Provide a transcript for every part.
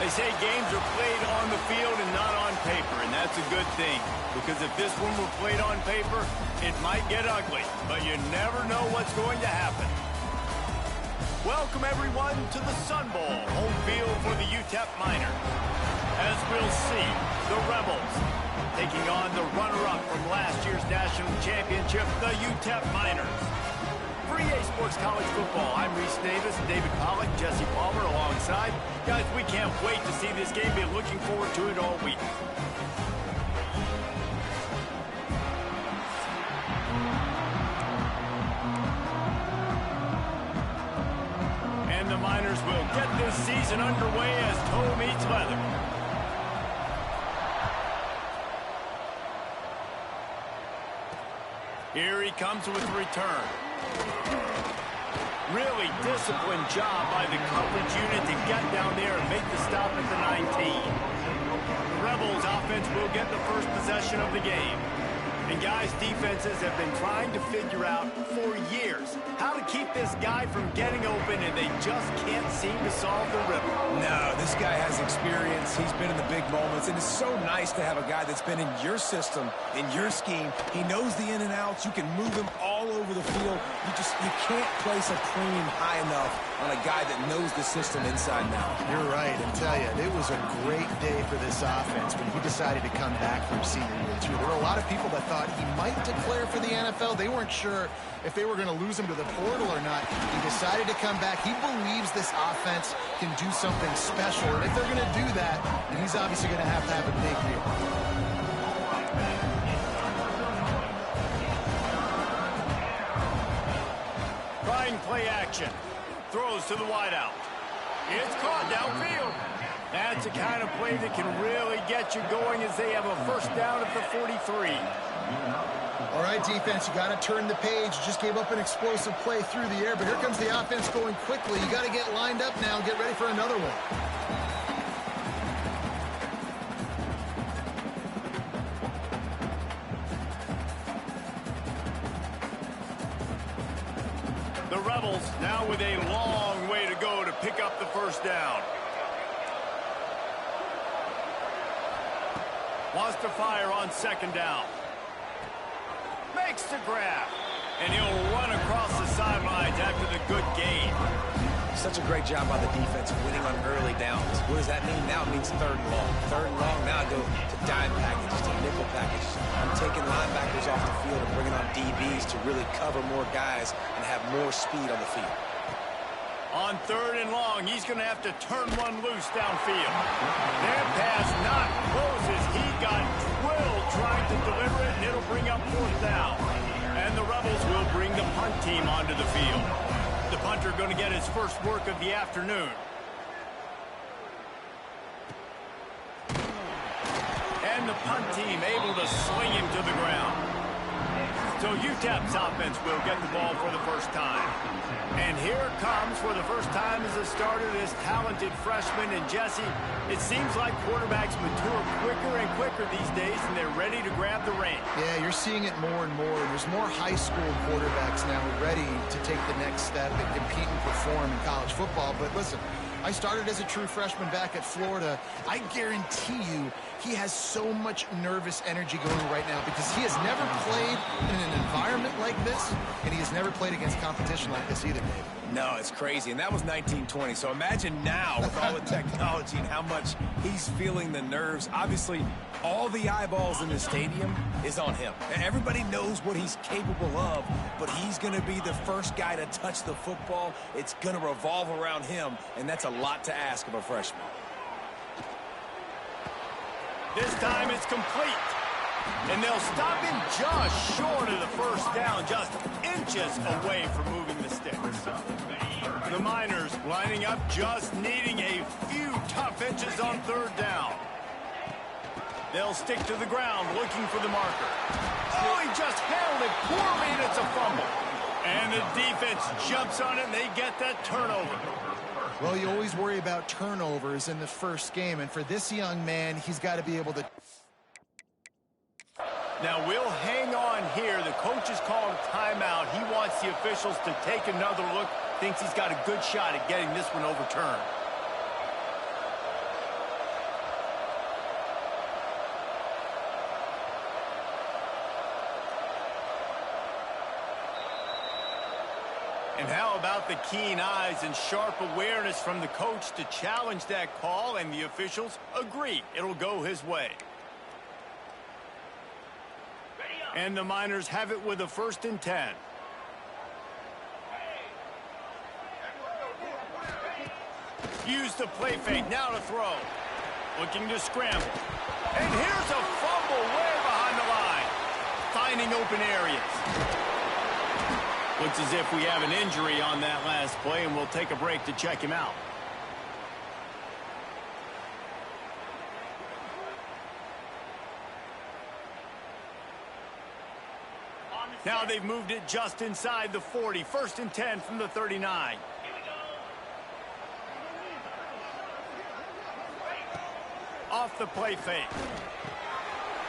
They say games are played on the field and not on paper, and that's a good thing. Because if this one were played on paper, it might get ugly. But you never know what's going to happen. Welcome, everyone, to the Sun Bowl, home field for the Utep Miners. As we'll see, the Rebels taking on the runner-up from last year's national championship, the Utep Miners. For EA Sports College Football, I'm Reese Davis, David Pollack, Jesse Palmer alongside. Guys, we can't wait to see this game. Been looking forward to it all week. And the Miners will get this season underway as toe meets leather. Here he comes with the return. Really disciplined job by the coverage unit to get down there and make the stop at the 19. The Rebels offense will get the first possession of the game. And guys, defenses have been trying to figure out for years how to keep this guy from getting open, and they just can't seem to solve the riddle. No, this guy has experience. He's been in the big moments, and it's so nice to have a guy that's been in your system, in your scheme. He knows the in and outs. You can move him all over the field. You can't place a premium high enough on a guy that knows the system inside and out. You're right. I tell you, it was a great day for this offense when he decided to come back from senior year too. There were a lot of people that thought he might declare for the NFL. They weren't sure if they were going to lose him to the portal or not. He decided to come back. He believes this offense can do something special. And if they're going to do that, then he's obviously going to have a big year. Trying play action. Throws to the wideout. It's caught downfield. That's the kind of play that can really get you going as they have a first down at the 43. All right, defense, you got to turn the page. You just gave up an explosive play through the air, but here comes the offense going quickly. You got to get lined up now and get ready for another one. The Rebels now with a long way to go to pick up the first down. Wants to fire on second down. Makes the grab. And he'll run across the sidelines after the good gain. Such a great job by the defense winning on early downs. What does that mean? Now it means third and long. Third and long, now I go to dime packages, to nickel packages. I'm taking linebackers off the field and bringing on DBs to really cover more guys and have more speed on the field. On third and long, he's going to have to turn one loose downfield. That pass not closes. He got drilled trying to deliver it, and it'll bring up fourth down. And the Rebels will bring the punt team onto the field. The punter going to get his first work of the afternoon. And the punt team able to sling him to the ground. So Utep's offense will get the ball for the first time. And here comes for the first time as a starter this talented freshman. And Jesse, it seems like quarterbacks mature quicker and quicker these days, and they're ready to grab the reins. Yeah, you're seeing it more and more. There's more high school quarterbacks now ready to take the next step and compete and perform in college football. But listen, I started as a true freshman back at Florida. I guarantee you he has so much nervous energy going right now because he has never played in an environment like this, and he has never played against competition like this either, Dave. No, it's crazy, and that was 1920. So imagine now with all the technology and how much he's feeling the nerves. Obviously, all the eyeballs in the stadium is on him. Everybody knows what he's capable of, but he's going to be the first guy to touch the football. It's going to revolve around him, and that's a lot to ask of a freshman. This time it's complete. And they'll stop him just short of the first down, just inches away from moving the sticks. The Miners lining up, just needing a few tough inches on third down. They'll stick to the ground looking for the marker. Oh, he just held it poorly, and it's a fumble. And the defense jumps on it, and they get that turnover. Well, you always worry about turnovers in the first game, and for this young man, he's got to be able to... Now, we'll hang on here. The coach has called a timeout. He wants the officials to take another look. Thinks he's got a good shot at getting this one overturned. And how about the keen eyes and sharp awareness from the coach to challenge that call, and the officials agree it'll go his way. And the Miners have it with a 1st and 10. Use the play fake, now to throw. Looking to scramble. And here's a fumble way behind the line. Finding open areas. Looks as if we have an injury on that last play, and we'll take a break to check him out. Now they've moved it just inside the 40. 1st and 10 from the 39. Off the play fake.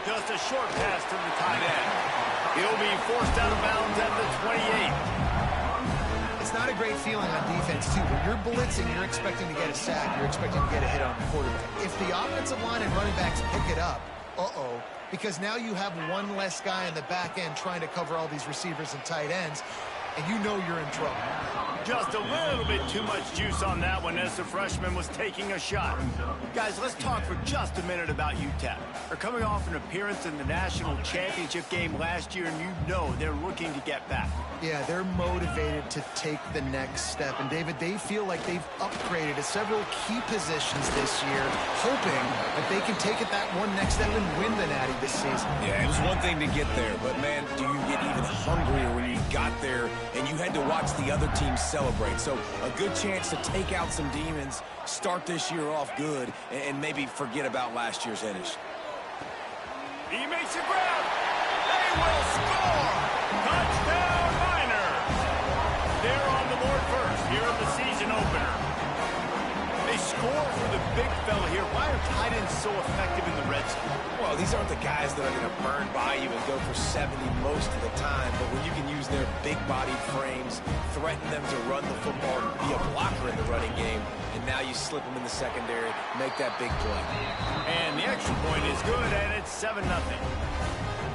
Just a short pass to the tight end. He'll be forced out of bounds at the 28. It's not a great feeling on defense, too. When you're blitzing, you're expecting to get a sack. You're expecting to get a hit on the quarterback. If the offensive line and running backs pick it up, because now you have one less guy in the back end trying to cover all these receivers and tight ends, and you know you're in trouble. Just a little bit too much juice on that one as the freshman was taking a shot. Guys, let's talk for just a minute about Utep. They're coming off an appearance in the national championship game last year, and you know they're looking to get back. Yeah, they're motivated to take the next step. And, David, they feel like they've upgraded to several key positions this year, hoping that they can take it that one next step and win the Natty this season. Yeah, it was one thing to get there, but, man, do you get even hungrier when you got there and you had to watch the other team celebrate. So a good chance to take out some demons, start this year off good, and maybe forget about last year's finish. He makes a grab. They will score. Touchdown, Miners. They're on the board first here in the season opener. They score for the big fella here. Why are tight ends so effective in the red zone? Well, these aren't the guys that are going to burn by you and go for 70 most of the time, but when you can use their big-bodied frames, threaten them to run the football, be a blocker in the running game, and now you slip them in the secondary, make that big play. And the extra point is good, and it's 7-0.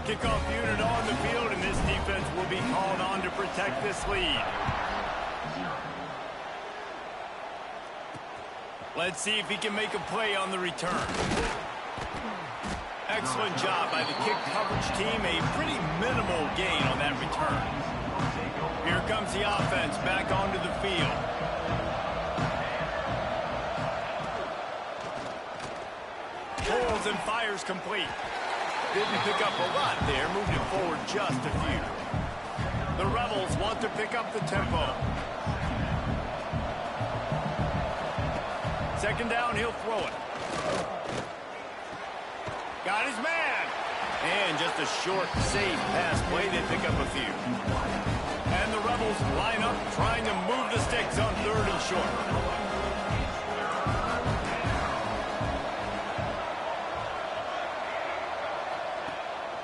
Kickoff unit on the field, and this defense will be called on to protect this lead. Let's see if he can make a play on the return. Excellent job by the kick coverage team. A pretty minimal gain on that return. Here comes the offense back onto the field. Pulls and fires complete. Didn't pick up a lot there. Moved it forward just a few. The Rebels want to pick up the tempo. 2nd down, he'll throw it. Got his man. And just a short, safe pass play. They pick up a few. And the Rebels line up, trying to move the sticks on 3rd and short.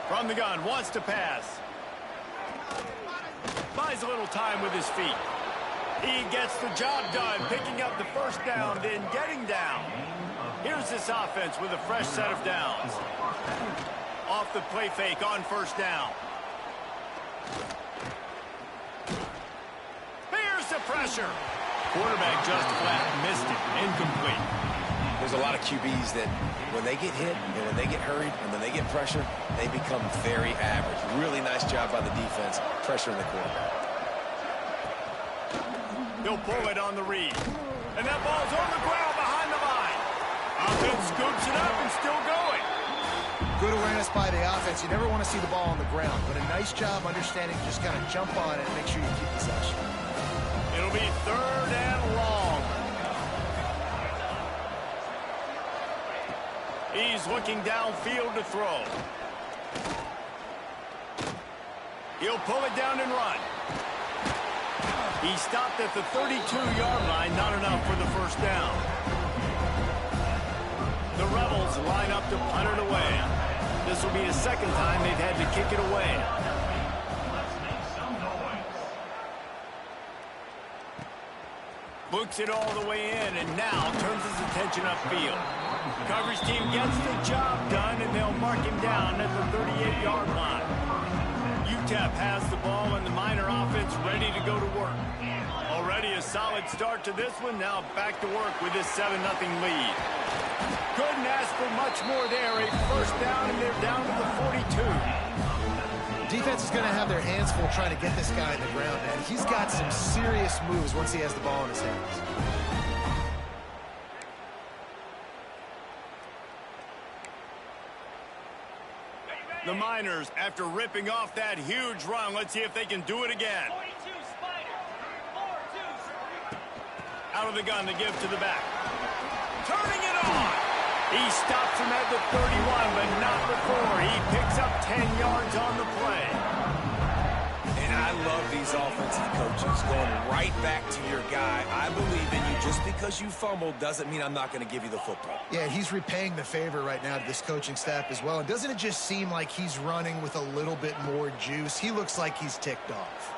From the gun, wants to pass. Buys a little time with his feet. He gets the job done, picking up the 1st down, then getting down. Here's this offense with a fresh set of downs. Off the play fake on 1st down. Here's the pressure. Quarterback just flat missed it. Incomplete. There's a lot of QBs that when they get hit and when they get hurried and when they get pressure, they become very average. Really nice job by the defense, pressuring the quarterback. He'll pull it on the read. And that ball's on the ground behind the line. Offense scoops it up and still going. Good awareness by the offense. You never want to see the ball on the ground, but a nice job understanding to just kind of jump on it and make sure you keep possession. It'll be 3rd and long. He's looking downfield to throw. He'll pull it down and run. He stopped at the 32-yard line, not enough for the 1st down. The Rebels line up to punt it away. This will be the 2nd time they've had to kick it away. Books it all the way in and now turns his attention upfield. Coverage team gets the job done and they'll mark him down at the 38-yard line. Utep has the ball and the Miner offense ready to go to work. Already a solid start to this one. Now back to work with this 7-0 lead. Couldn't ask for much more there. A first down, and they're down to the 42. Defense is going to have their hands full trying to get this guy in the ground, man. He's got some serious moves once he has the ball in his hands. The Miners, after ripping off that huge run, let's see if they can do it again. Out of the gun to give to the back. Turning it on. He stops him at the 31, but not before. He picks up 10 yards on the play. And I love these offensive coaches going right back to your guy. I believe in you. Just because you fumbled doesn't mean I'm not going to give you the football. Yeah, he's repaying the favor right now to this coaching staff as well. And doesn't it just seem like he's running with a little bit more juice? He looks like he's ticked off.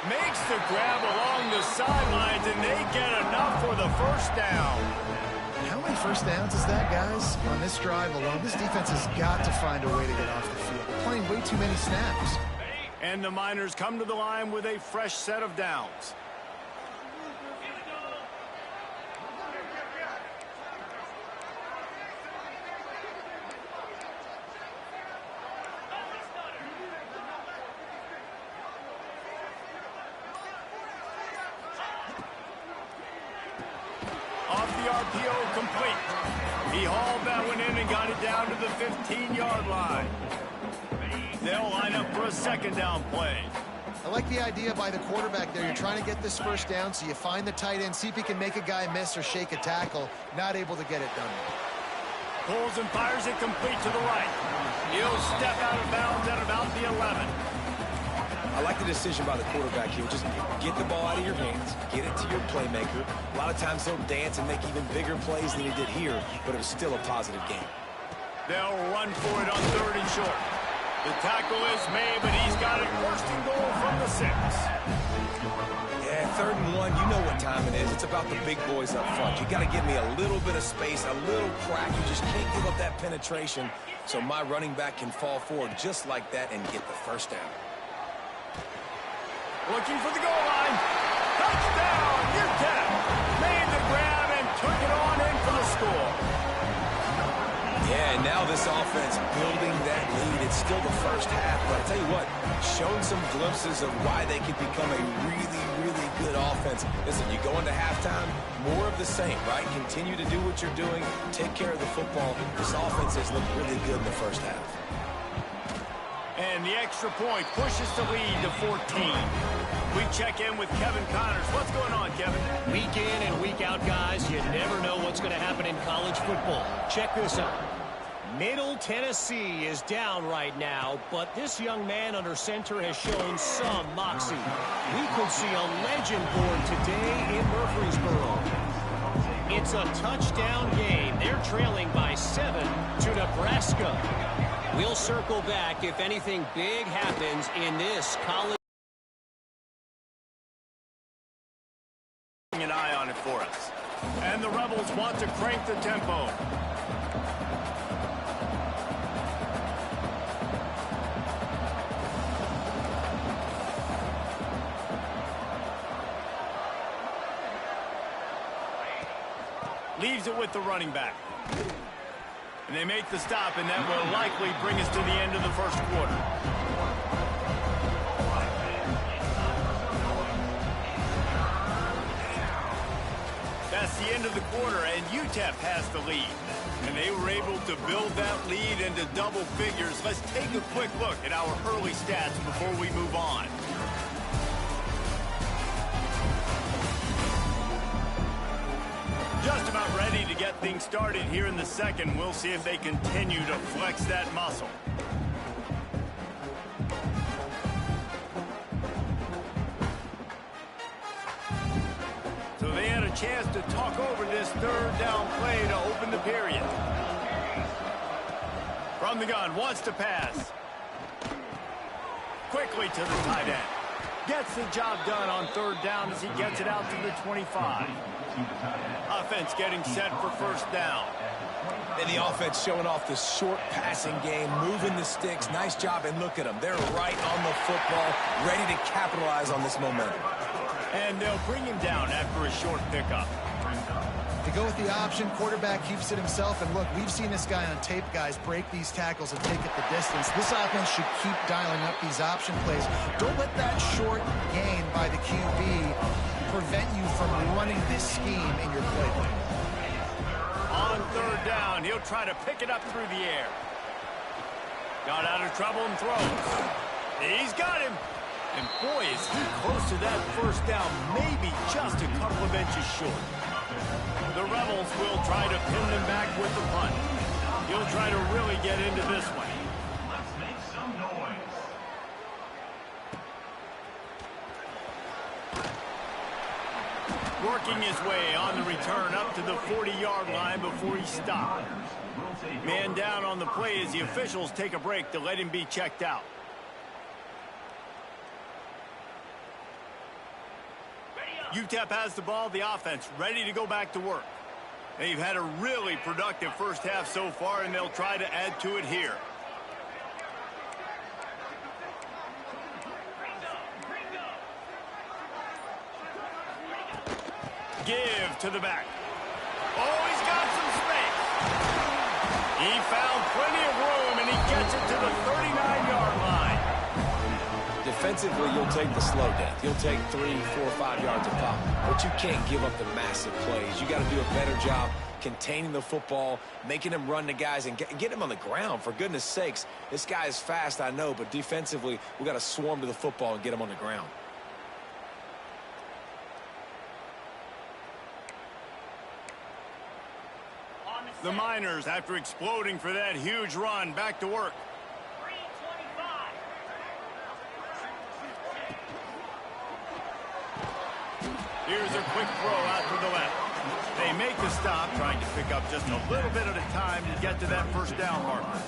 Makes the grab along the sidelines, and they get enough for the first down. How many first downs is that, guys? On this drive alone, this defense has got to find a way to get off the field. They're playing way too many snaps. And the Miners come to the line with a fresh set of downs. RPO complete. He hauled that one in and got it down to the 15-yard line. They'll line up for a second down play. I like the idea by the quarterback there. You're trying to get this first down, so you find the tight end, see if he can make a guy miss or shake a tackle. Not able to get it done. Pulls and fires it complete to the right. He'll step out of bounds at about the 11. I like the decision by the quarterback here. Just get the ball out of your hands, get it to your playmaker. A lot of times he'll dance and make even bigger plays than he did here, but it was still a positive game. They'll run for it on 3rd and short. The tackle is made, but he's got it first and goal from the 6. Yeah, 3rd and 1, you know what time it is. It's about the big boys up front. You got to give me a little bit of space, a little crack. You just can't give up that penetration, so my running back can fall forward just like that and get the first down. Looking for the goal line. Touchdown, Utep. Made the grab and took it on in for the score. Yeah, and now this offense building that lead. It's still the first half, but I'll tell you what, shown some glimpses of why they could become a really, really good offense. Listen, you go into halftime, more of the same, right? Continue to do what you're doing, take care of the football. This offense has looked really good in the first half. And the extra point pushes the lead to 14. We check in with Kevin Connors. What's going on, Kevin? Week in and week out, guys, you never know what's going to happen in college football. Check this out. Middle Tennessee is down right now, but this young man under center has shown some moxie. We could see a legend born today in Murfreesboro. It's a touchdown game. They're trailing by 7 to Nebraska. We'll circle back if anything big happens in this college. An eye on it for us. And the Rebels want to crank the tempo. Leaves it with the running back. And they make the stop, and that will likely bring us to the end of the first quarter. That's the end of the quarter, and Utep has the lead. And they were able to build that lead into double figures. Let's take a quick look at our early stats before we move on. Just about ready to get things started here in the second. We'll see if they continue to flex that muscle. So they had a chance to talk over this 3rd down play to open the period. From the gun, wants to pass. Quickly to the tight end. Gets the job done on 3rd down as he gets it out to the 25. Offense getting set for first down. And the offense showing off the short passing game, moving the sticks. Nice job, and look at them. They're right on the football, ready to capitalize on this momentum. And they'll bring him down after a short pickup. To go with the option, quarterback keeps it himself. And look, we've seen this guy on tape, guys, break these tackles and take it the distance. This offense should keep dialing up these option plays. Don't let that short gain by the QB prevent you from running this scheme in your playbook. On third down, he'll try to pick it up through the air. Got out of trouble and throws. He's got him. And boy, is he close to that first down, maybe just a couple of inches short. The Rebels will try to pin them back with the punt. He'll try to really get into this one. Let's make some noise. Working his way on the return up to the 40-yard line before he stopped. Man down on the play as the officials take a break to let him be checked out. Utep has the ball, the offense ready to go back to work. They've had a really productive first half so far, and they'll try to add to it here. Give to the back. Oh, he's got some space. He found plenty of room, and he gets it to the 39-yard line. Defensively, you'll take the slow death. You'll take 3, 4, 5 yards of pop, but you can't give up the massive plays. You got to do a better job containing the football, making them run the guys, and get them on the ground. For goodness sakes, this guy is fast, I know, but defensively, we got to swarm to the football and get him on the ground. The Miners, after exploding for that huge run, back to work. Here's a quick throw out to the left. They make the stop, trying to pick up just a little bit at a time to get to that first down marker.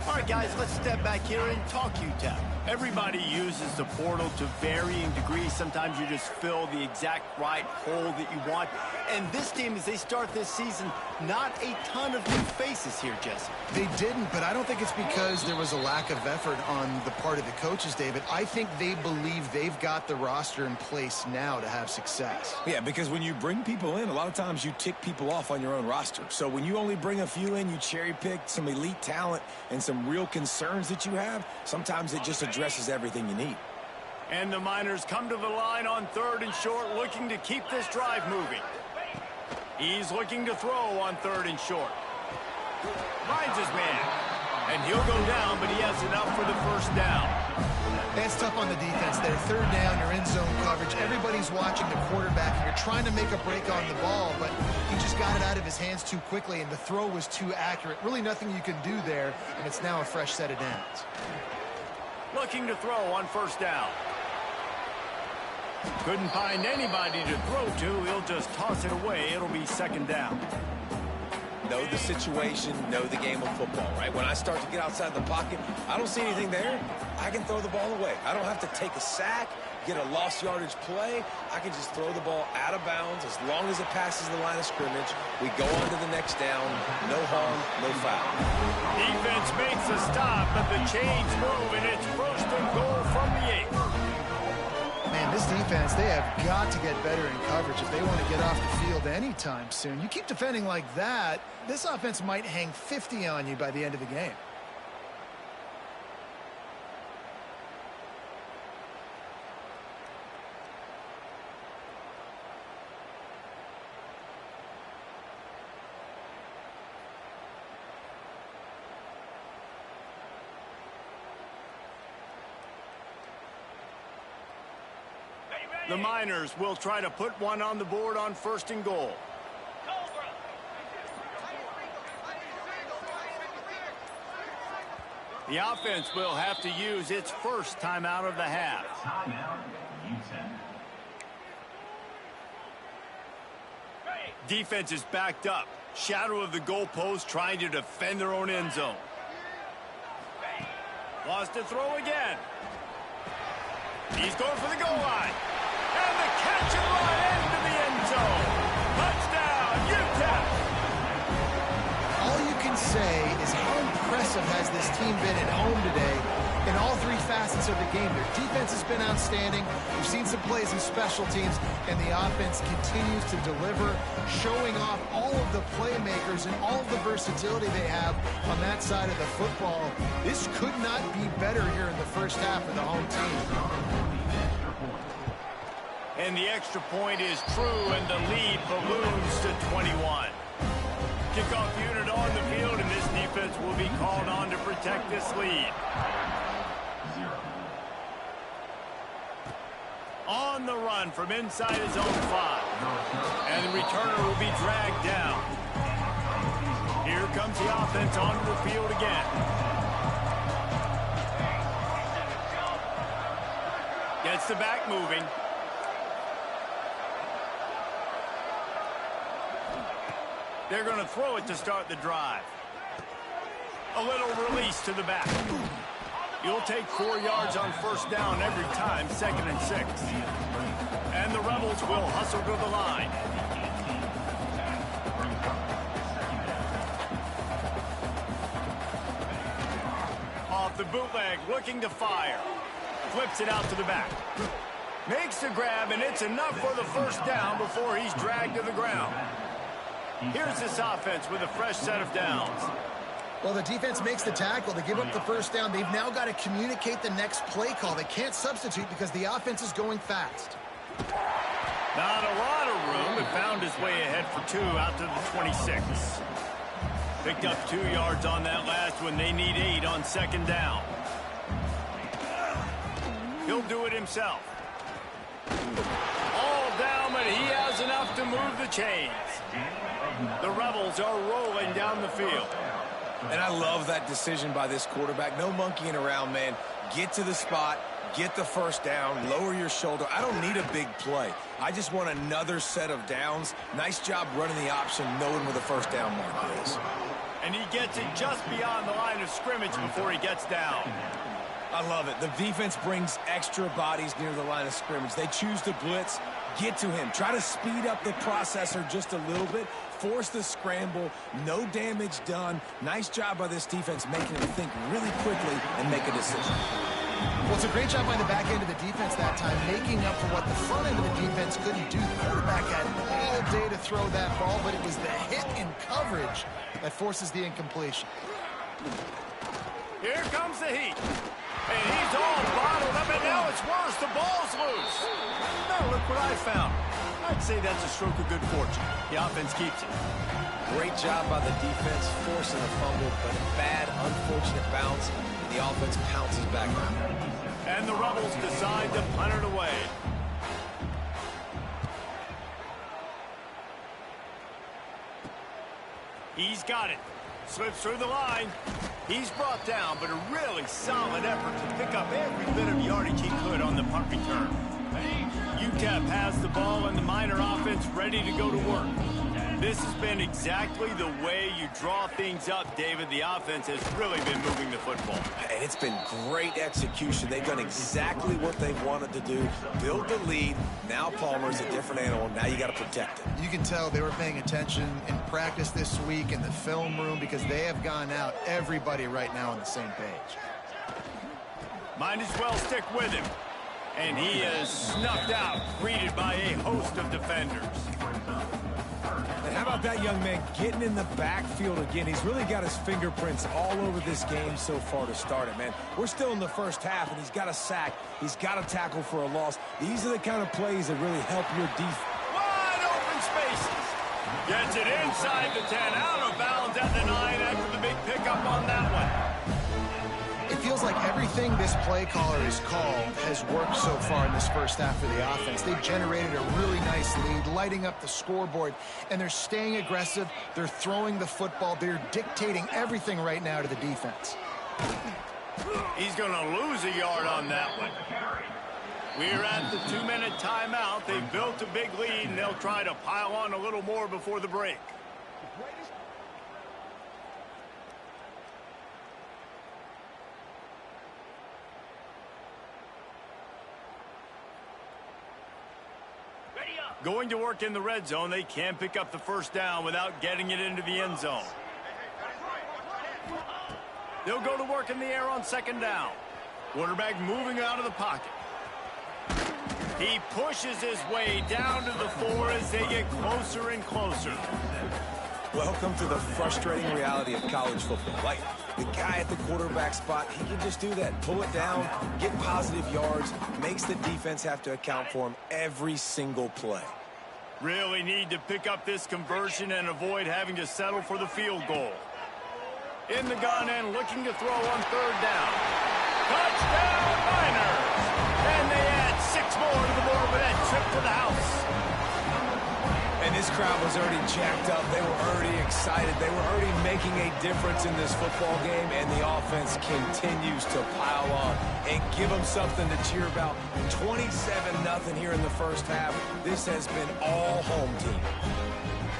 All right, guys, let's step back here and talk Utep. Everybody uses the portal to varying degrees. Sometimes you just fill the exact right hole that you want. And this team, as they start this season, not a ton of new faces here, Jesse. They didn't, but I don't think it's because there was a lack of effort on the part of the coaches, David. I think they believe they've got the roster in place now to have success. Yeah, because when you bring people in, a lot of times you tick people off on your own roster. So when you only bring a few in, you cherry-pick some elite talent and some real concerns that you have, sometimes it just addresses everything you need. And the Miners come to the line on third and short, looking to keep this drive moving. He's looking to throw on third and short. Finds his man. And he'll go down, but he has enough for the first down. That's tough on the defense there. Third down, you're in zone coverage. Everybody's watching the quarterback, and you're trying to make a break on the ball, but he just got it out of his hands too quickly, and the throw was too accurate. Really nothing you can do there, and it's now a fresh set of downs. Looking to throw on first down. Couldn't find anybody to throw to. He'll just toss it away. It'll be second down. Know the situation, know the game of football, right? When I start to get outside the pocket, I don't see anything there. I can throw the ball away. I don't have to take a sack, get a lost yardage play. I can just throw the ball out of bounds as long as it passes the line of scrimmage. We go on to the next down. No harm, no foul. Defense makes a stop, but the chains move, and it's first and goal from the 8. Man, this defense, they have got to get better in coverage if they want to get off the field anytime soon. You keep defending like that, this offense might hang 50 on you by the end of the game. The Miners will try to put one on the board on first and goal. The offense will have to use its first timeout of the half. Timeout, Utep. Defense is backed up. Shadow of the goalpost trying to defend their own end zone. Lost to throw again. He's going for the goal line. And the catch and run into the end zone. say is how impressive has this team been at home today in all three facets of the game. Their defense has been outstanding. We've seen some plays in special teams, and the offense continues to deliver, showing off all of the playmakers and all of the versatility they have on that side of the football. This could not be better here in the first half of the home team. And the extra point is true, and the lead balloons to 21. Kickoff unit on the field, and this defense will be called on to protect this lead. On the run from inside his own 5. And the returner will be dragged down. Here comes the offense onto the field again. Gets the back moving. They're going to throw it to start the drive. A little release to the back. You'll take 4 yards on first down every time, 2nd and 6. And the Rebels will hustle to the line. Off the bootleg, looking to fire. Flips it out to the back. Makes the grab, and it's enough for the first down before he's dragged to the ground. Here's this offense with a fresh set of downs. Well, the defense makes the tackle. They give up the first down. They've now got to communicate the next play call. They can't substitute because the offense is going fast. Not a lot of room, but found his way ahead for 2 out to the 26. Picked up 2 yards on that last one. They need 8 on 2nd down. He'll do it himself. All down, but he has enough to move the chains. The Rebels are rolling down the field. And I love that decision by this quarterback. No monkeying around, man. Get to the spot, get the first down, lower your shoulder. I don't need a big play. I just want another set of downs. Nice job running the option, knowing where the first down marker is. And he gets it just beyond the line of scrimmage before he gets down. I love it. The defense brings extra bodies near the line of scrimmage. They choose to blitz. Get to him. Try to speed up the processor just a little bit. Force the scramble. No damage done. Nice job by this defense making him think really quickly and make a decision. Well, it's a great job by the back end of the defense that time, making up for what the front end of the defense couldn't do. The quarterback had all day to throw that ball, but it was the hit in coverage that forces the incompletion. Here comes the heat. And he's all bottled up, and now it's worse. The ball's loose. Now look what I found. I'd say that's a stroke of good fortune. The offense keeps it. Great job by the defense forcing a fumble, but a bad, unfortunate bounce. The offense pounces back on. And the Rebels decide to punt it away. He's got it. Slips through the line. He's brought down, but a really solid effort to pick up every bit of yardage he could on the punt return. Utep has the ball and the Miner offense ready to go to work. This has been exactly the way you draw things up, David. The offense has really been moving the football. And it's been great execution. They've done exactly what they've wanted to do. Build the lead. Now Palmer's a different animal. Now you got to protect it. You can tell they were paying attention in practice this week in the film room because they have gone out, everybody right now on the same page. Might as well stick with him. And he is snuffed out, greeted by a host of defenders. And how about that young man getting in the backfield again? He's really got his fingerprints all over this game so far to start it, man. We're still in the first half, and he's got a sack. He's got a tackle for a loss. These are the kind of plays that really help your defense. Wide open spaces. Gets it inside the 10, out of bounds at the 9 after the big pickup on that one. It feels like everything this play caller has called has worked so far in this first half of the offense. They've generated a really nice lead, lighting up the scoreboard, and they're staying aggressive. They're throwing the football. They're dictating everything right now to the defense. He's going to lose a yard on that one. We're at the 2-minute timeout. They've built a big lead, and they'll try to pile on a little more before the break. Going to work in the red zone. They can't pick up the first down without getting it into the end zone. They'll go to work in the air on second down. Quarterback moving out of the pocket. He pushes his way down to the 4 as they get closer and closer. Welcome to the frustrating reality of college football. Like, the guy at the quarterback spot, he can just do that. Pull it down, get positive yards, makes the defense have to account for him every single play. Really need to pick up this conversion and avoid having to settle for the field goal. In the gun and looking to throw on third down. Touchdown, Niners! And they add 6 more to the board with that trip to the house. And this crowd was already jacked up. They were already excited. They were already making a difference in this football game, and the offense continues to pile on and give them something to cheer about. 27-0 here in the first half. This has been all home team.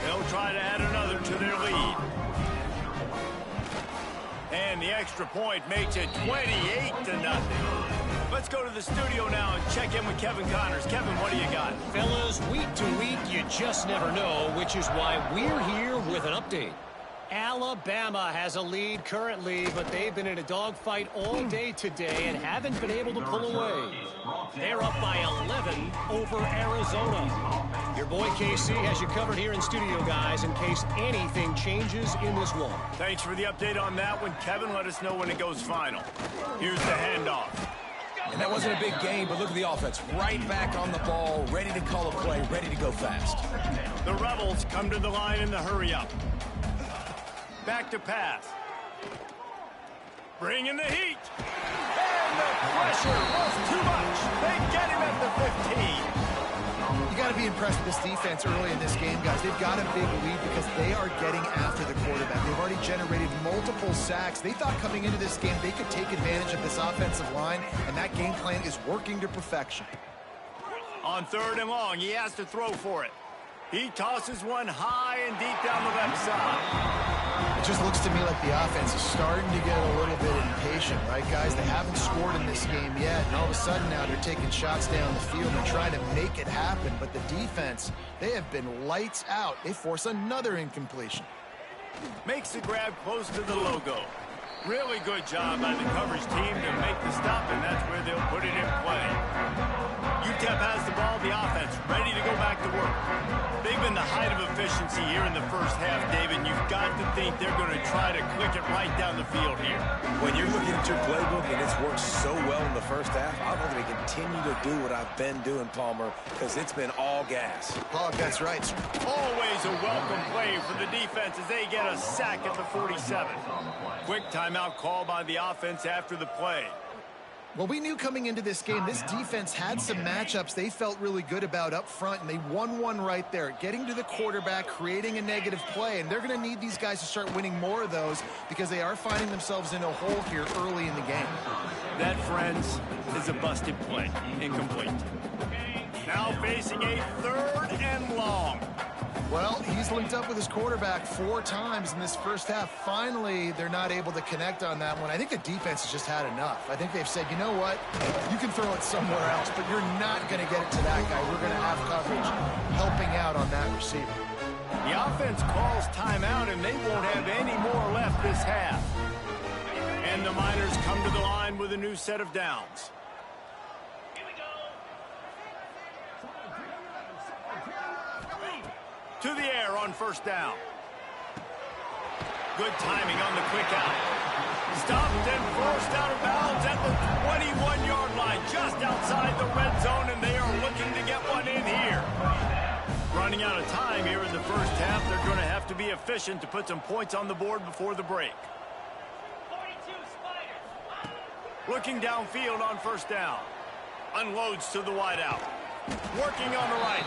They'll try to add another to their lead. And the extra point makes it 28-0. Let's go to the studio now and check in with Kevin Connors. Kevin, what do you got? Fellas, week to week, you just never know, which is why we're here with an update. Alabama has a lead currently, but they've been in a dogfight all day today and haven't been able to pull away. They're up by 11 over Arizona. Your boy KC has you covered here in studio, guys, in case anything changes in this one. Thanks for the update on that one, Kevin. Let us know when it goes final. Here's the handoff. And that wasn't a big game, but look at the offense. Right back on the ball, ready to call a play, ready to go fast. The Rebels come to the line in the hurry-up. Back to pass. Bringing the heat. And the pressure was too much. They get him at the 15. You got to be impressed with this defense early in this game, guys. They've got a big lead because they are getting after the quarterback. They've already generated multiple sacks. They thought coming into this game they could take advantage of this offensive line, and that game plan is working to perfection. On third and long, he has to throw for it. He tosses one high and deep down the left side. It just looks to me like the offense is starting to get a little bit impatient, right, guys? They haven't scored in this game yet, and all of a sudden now they're taking shots down the field and trying to make it happen. But the defense, they have been lights out. They force another incompletion. Makes the grab close to the logo. Really good job by the coverage team to make the stop, and that's where they'll put it in play. Utep has the ball, the offense ready to go back to work. They've been the height of efficiency here in the first half, David. You've got to think they're going to try to click it right down the field here. When you're looking at your playbook and it's worked so well in the first half, I'm going to continue to do what I've been doing, Palmer, because it's been all gas. Oh, that's right. Always a welcome play for the defense as they get a sack at the 47. Quick timeout call by the offense after the play. Well, we knew coming into this game, this defense had some matchups they felt really good about up front, and they won one right there, getting to the quarterback, creating a negative play, and they're going to need these guys to start winning more of those because they are finding themselves in a hole here early in the game. That, friends, is a busted play. Incomplete. Now facing a third and long. Well, he's linked up with his quarterback 4 times in this first half. Finally, they're not able to connect on that one. I think the defense has just had enough. I think they've said, you know what? You can throw it somewhere else, but you're not going to get it to that guy. We're going to have coverage helping out on that receiver. The offense calls timeout, and they won't have any more left this half. And the Miners come to the line with a new set of downs. To the air on first down. Good timing on the quick out. Stopped and forced out of bounds at the 21-yard line, just outside the red zone, and they are looking to get one in here. Running out of time here in the first half. They're going to have to be efficient to put some points on the board before the break. Looking downfield on first down. Unloads to the wideout. Working on the right.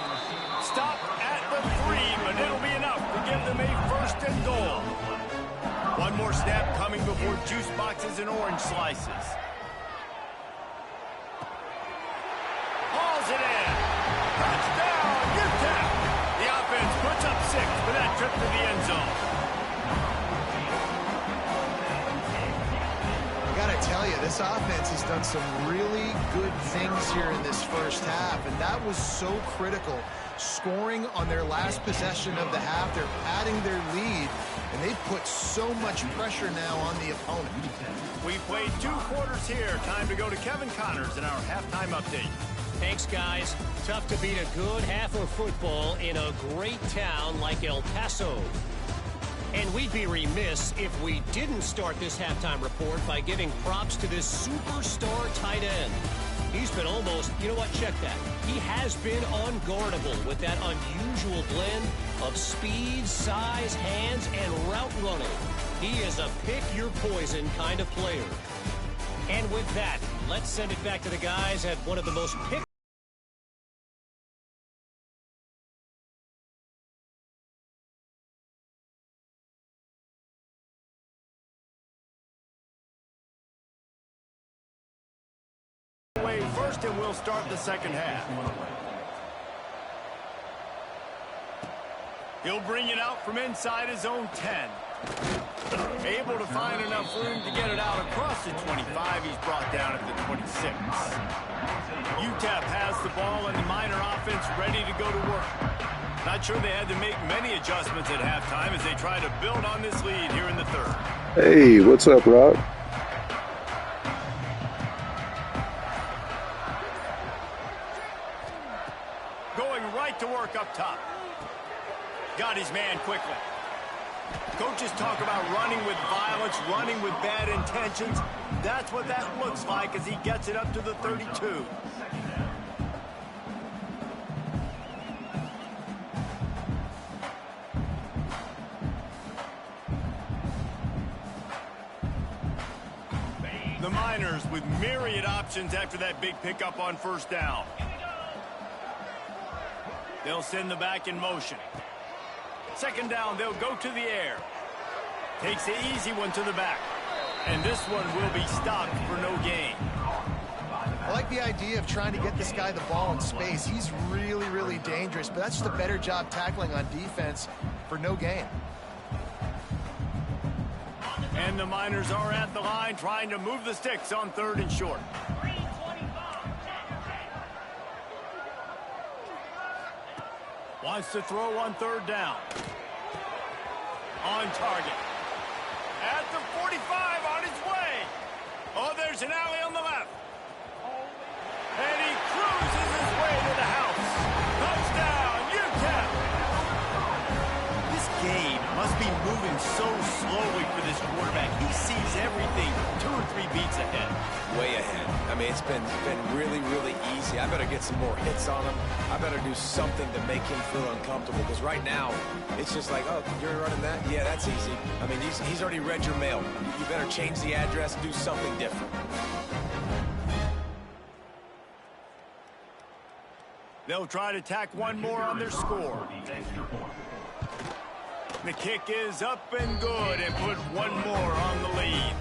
Stop at the 3, but it'll be enough to give them a first and goal. One more snap coming before juice boxes and orange slices. Hauls it in. Touchdown, Utep. The offense puts up 6 for that trip to the end zone. I tell you, this offense has done some really good things here in this first half, and that was so critical scoring on their last possession of the half. They're adding their lead, and they've put so much pressure now on the opponent. We played 2 quarters here. Time to go to Kevin Connors in our halftime update. Thanks, guys. Tough to beat a good half of football in a great town like El Paso. And we'd be remiss if we didn't start this halftime report by giving props to this superstar tight end. He's been almost, you know what, check that. He has been unguardable with that unusual blend of speed, size, hands, and route running. He is a pick-your-poison kind of player. And with that, let's send it back to the guys at one of the most pick. First, and we'll start the second half. He'll bring it out from inside his own 10. Able to find enough room to get it out across the 25. He's brought down at the 26. Utep has the ball and the Miner offense ready to go to work. Not sure they had to make many adjustments at halftime as they try to build on this lead here in the third. Hey, what's up, Rob? To work up top. Got his man quickly. Coaches talk about running with violence, running with bad intentions. That's what that looks like as he gets it up to the 32. The Miners with myriad options after that big pickup on first down. They'll send the back in motion. Second down, they'll go to the air. Takes the easy one to the back. And this one will be stopped for no gain. I like the idea of trying to get this guy the ball in space. He's really, really dangerous, but that's just a better job tackling on defense for no gain. And the Miners are at the line trying to move the sticks on 3rd and short. Wants to throw on 3rd down. On target. At the 45 on his way. Oh, there's an alley on the left. And he cruises his way to the house. Touchdown, Utep. This game must be moving so slowly for this quarterback. He sees everything 2 or 3 beats ahead. Way ahead. I mean, it's been really, really easy. I better get some more hits on him. I better do something to make him feel uncomfortable. Because right now, it's just like, oh, you're running that? Yeah, that's easy. I mean, he's already read your mail. You better change the address, do something different. They'll try to tack one more on their score. The kick is up and good and put one more on the lead.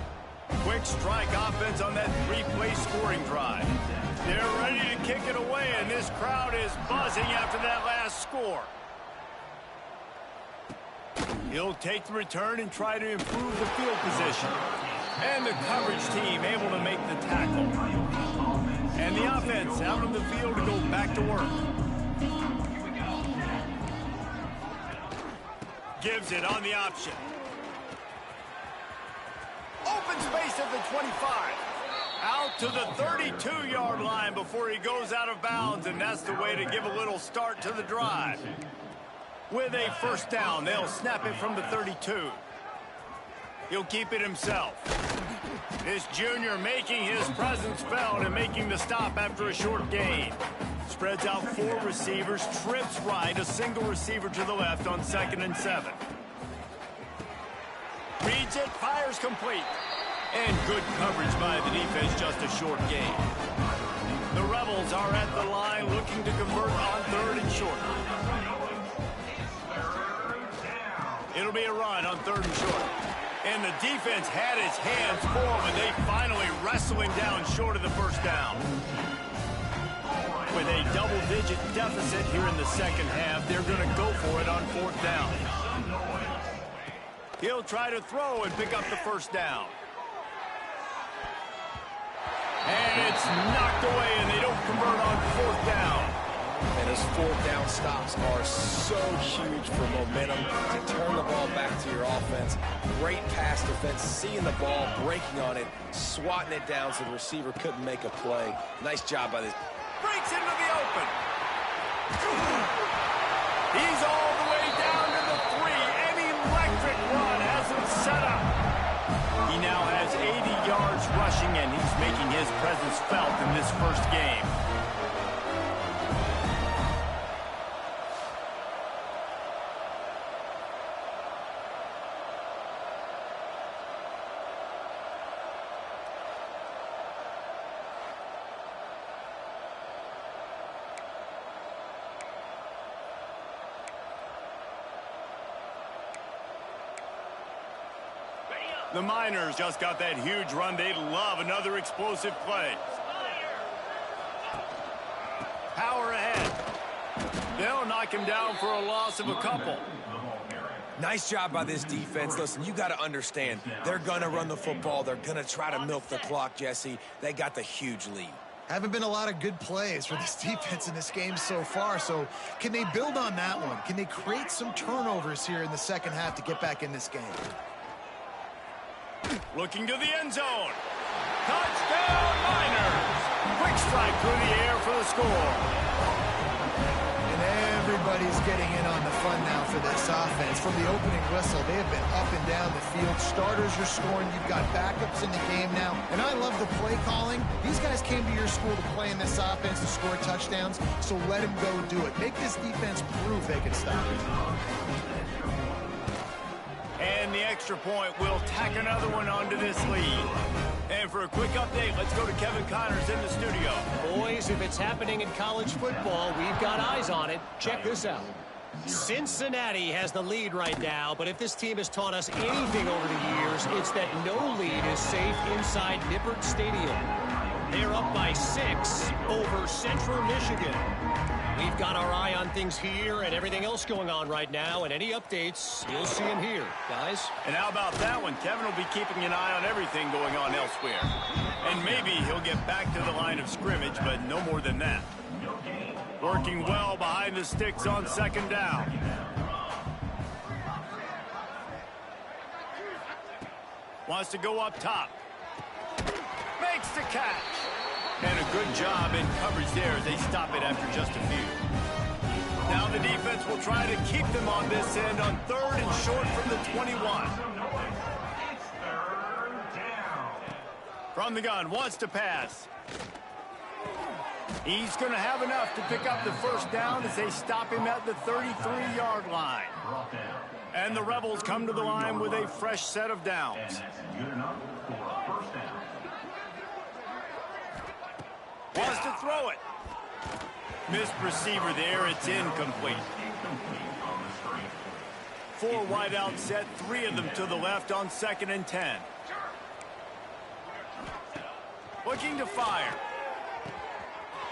Quick strike offense on that 3-play scoring drive. They're ready to kick it away, and this crowd is buzzing after that last score. He'll take the return and try to improve the field position. And the coverage team able to make the tackle. And the offense out of the field to go back to work. Gives it on the option. Open space at the 25. Out to the 32-yard line before he goes out of bounds, and that's the way to give a little start to the drive. With a first down, they'll snap it from the 32. He'll keep it himself. This junior making his presence felt and making the stop after a short gain. Spreads out 4 receivers, trips right, a single receiver to the left on 2nd and 7. Reads it, fires complete. And good coverage by the defense, just a short gain. The Rebels are at the line looking to convert on 3rd and short. It'll be a run on 3rd and short. And the defense had its hands full, and they finally wrestle him down short of the first down. With a double-digit deficit here in the second half, they're going to go for it on 4th down. He'll try to throw and pick up the first down. And it's knocked away, and they don't convert on 4th down. And those fourth down stops are so huge for momentum to turn the ball back to your offense. Great pass defense, seeing the ball, breaking on it, swatting it down so the receiver couldn't make a play. Nice job by this. Breaks into the open. He's all the way down to the 3. An electric run has him set up. He now has 80 yards rushing, and he's making his presence felt in this first game. The Miners just got that huge run. They'd love another explosive play. Power ahead. They'll knock him down for a loss of a couple. Nice job by this defense. Listen, you got to understand, they're going to run the football. They're going to try to milk the clock, Jesse. They got the huge lead. Haven't been a lot of good plays for this defense in this game so far, so can they build on that one? Can they create some turnovers here in the second half to get back in this game? Looking to the end zone. Touchdown, Miners! Quick strike through the air for the score. And everybody's getting in on the fun now for this offense. From the opening whistle, they have been up and down the field. Starters are scoring. You've got backups in the game now. And I love the play calling. These guys came to your school to play in this offense to score touchdowns, so let them go do it. Make this defense prove they can stop it. And the extra point will tack another one onto this lead. And for a quick update, let's go to Kevin Connors in the studio. Boys, if it's happening in college football, we've got eyes on it. Check this out. Cincinnati has the lead right now, but if this team has taught us anything over the years, it's that no lead is safe inside Nippert Stadium. They're up by 6 over Central Michigan. We've got our eye on things here and everything else going on right now, and any updates, you'll see them here, guys. And how about that one? Kevin will be keeping an eye on everything going on elsewhere. And maybe he'll get back to the line of scrimmage, but no more than that. Working well behind the sticks on second down. Wants to go up top. Makes the catch. And a good job in coverage there as they stop it after just a few. Now the defense will try to keep them on this end on 3rd and short from the 21. It's 3rd down. From the gun, wants to pass. He's going to have enough to pick up the first down as they stop him at the 33-yard line. And the Rebels come to the line with a fresh set of downs. And that's good enough for a first down. Wants to throw it. Missed receiver there. It's incomplete. 4 wide out set, 3 of them to the left on 2nd and 10. Looking to fire.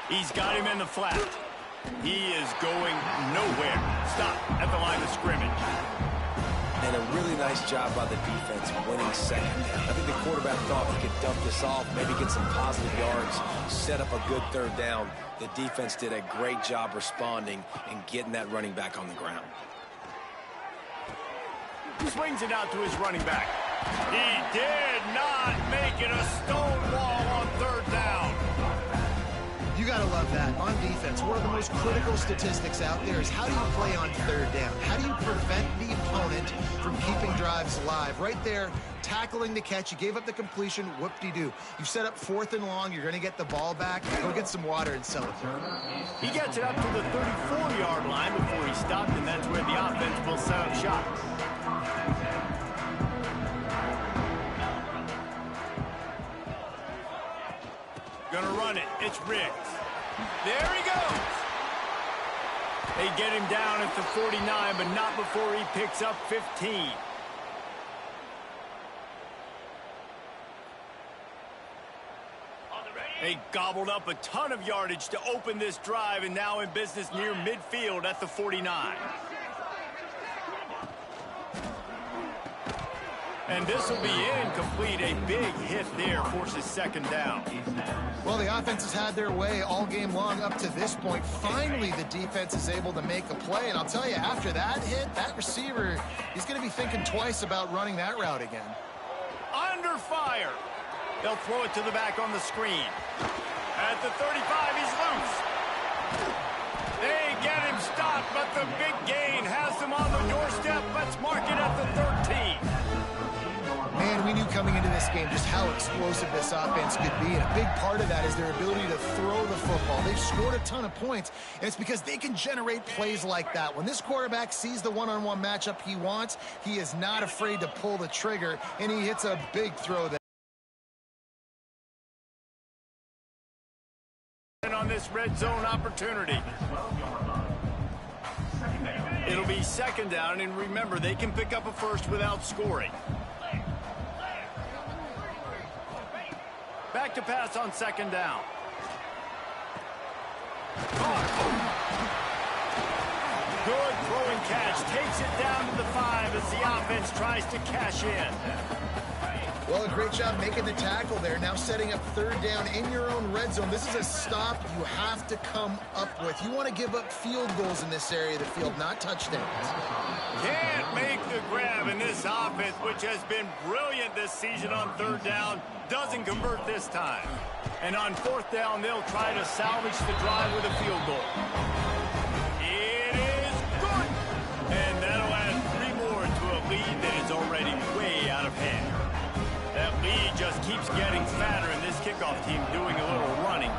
He's got him in the flat. He is going nowhere. Stop at the line of scrimmage. And a really nice job by the defense winning second down. I think the quarterback thought he could dump this off, maybe get some positive yards, set up a good 3rd down. The defense did a great job responding and getting that running back on the ground. Swings it out to his running back. He did not make it a stone wall on 3rd down. You got to love that. On defense, one of the most critical statistics out there is how do you play on 3rd down? How do you prevent the opponent from keeping drives alive? Right there, tackling the catch. You gave up the completion. Whoop-de-doo. You set up 4th and long. You're going to get the ball back. Go get some water and celebrate. He gets it up to the 34-yard line before he stopped, and that's where the offense will set up shop. Gonna run it. It's Riggs. There he goes. They get him down at the 49, but not before he picks up 15. They gobbled up a ton of yardage to open this drive, and now in business near midfield at the 49. And this will be incomplete. A big hit there forces second down. Well, the offense has had their way all game long up to this point. Finally, the defense is able to make a play. And I'll tell you, after that hit, that receiver, he's going to be thinking twice about running that route again. Under fire. They'll throw it to the back on the screen. At the 35, he's loose. They get him stopped, but the big gain has them on the doorstep. Let's mark it at the 13. Man, we knew coming into this game just how explosive this offense could be, and a big part of that is their ability to throw the football. They've scored a ton of points, and it's because they can generate plays like that. When this quarterback sees the one-on-one matchup he wants, he is not afraid to pull the trigger, and he hits a big throw there. On this red zone opportunity. It'll be second down, and remember, they can pick up a first without scoring. Back to pass on second down. Good throwing catch. Takes it down to the 5 as the offense tries to cash in. Well, a great job making the tackle there. Now setting up third down in your own red zone. This is a stop you have to come up with. You want to give up field goals in this area of the field, not touchdowns. Can't make the grab, in this offense, which has been brilliant this season on third down, doesn't convert this time. And on fourth down, they'll try to salvage the drive with a field goal. It is good. And that'll add 3 more to a lead that is already way out of hand. That lead just keeps getting fatter, and this kickoff team doing a little running.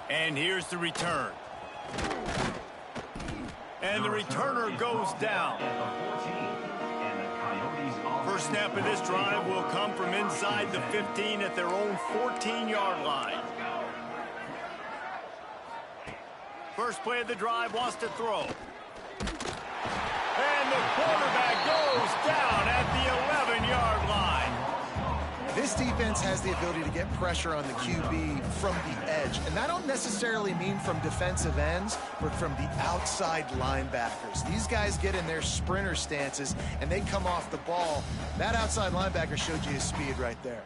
And here's the return. And the returner goes down. First snap of this drive will come from inside the 15 at their own 14-yard line. First play of the drive wants to throw. And the quarterback goes down at the 11-yard line. This defense has the ability to get pressure on the QB from the edge. And that don't necessarily mean from defensive ends, but from the outside linebackers. These guys get in their sprinter stances, and they come off the ball. That outside linebacker showed you his speed right there.